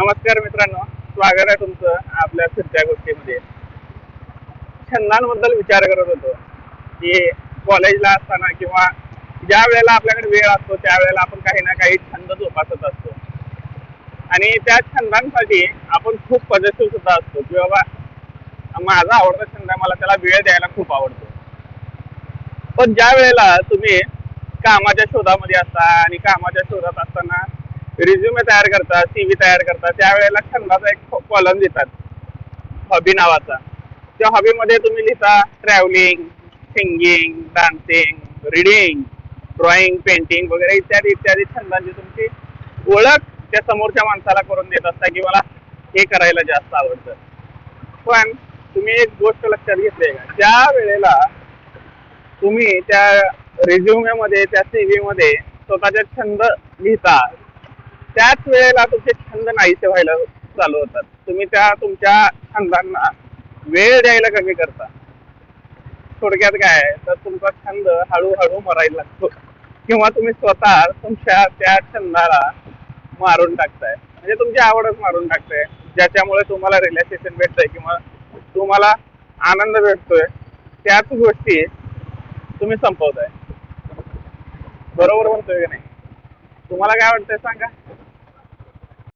नमस्कार मित्रांनो, स्वागत आहे तुमचं आपल्या फिरत्या गोष्टीमध्ये. छंदांबद्दल विचार करत होतो की कॉलेजला असताना किंवा ज्या वेळेला आपल्याकडे वेळ असतो त्यावेळेला आपण काही ना काही छंद जोपासत असतो आणि त्या छंदांसाठी आपण खूप पॉझिटिव्ह सुद्धा असतो की बाबा माझा आवडता छंद आहे, मला त्याला वेळ द्यायला खूप आवडतो. पण ज्या वेळेला तुम्ही कामाच्या शोधामध्ये असता आणि कामाच्या शोधात असताना रिझ्युमे तयार करता, सीव्ही तयार करता, त्यावेळेला छंदाचा एक कॉलम देतात हॉबी नावाचा. त्या हॉबीमध्ये तुम्ही लिहिता travelling, singing, dancing, reading, drawing, painting वगैरे इत्यादी इत्यादी छंदांची तुमची ओळख त्या समोरच्या माणसाला करून देत असता की मला हे करायला जास्त आवडतं. पण तुम्ही एक गोष्ट लक्षात घेतली का, ज्या वेळेला तुम्ही त्या रिझ्युमे मध्ये त्या सीव्ही मध्ये स्वतःचे छंद लिहिता त्याच वेळेला तुमचे छंद नाहीसे व्हायला चालू होतात. तुम्ही त्या तुमच्या छंदांना वेळ द्यायला कमी करता. थोडक्यात काय तर तुमचा छंद हळूहळू मरायला लागतो किंवा तुम्ही स्वतः तुमच्या त्या छंदाला मारून टाकताय, म्हणजे तुमची आवडच मारून टाकताय, ज्याच्यामुळे तुम्हाला रिलॅक्सेशन भेटतंय किंवा तुम्हाला आनंद भेटतोय त्याच गोष्टी तुम्ही संपवताय. बरोबर म्हणतोय की नाही? तुम्हाला काय वाटतंय सांगा.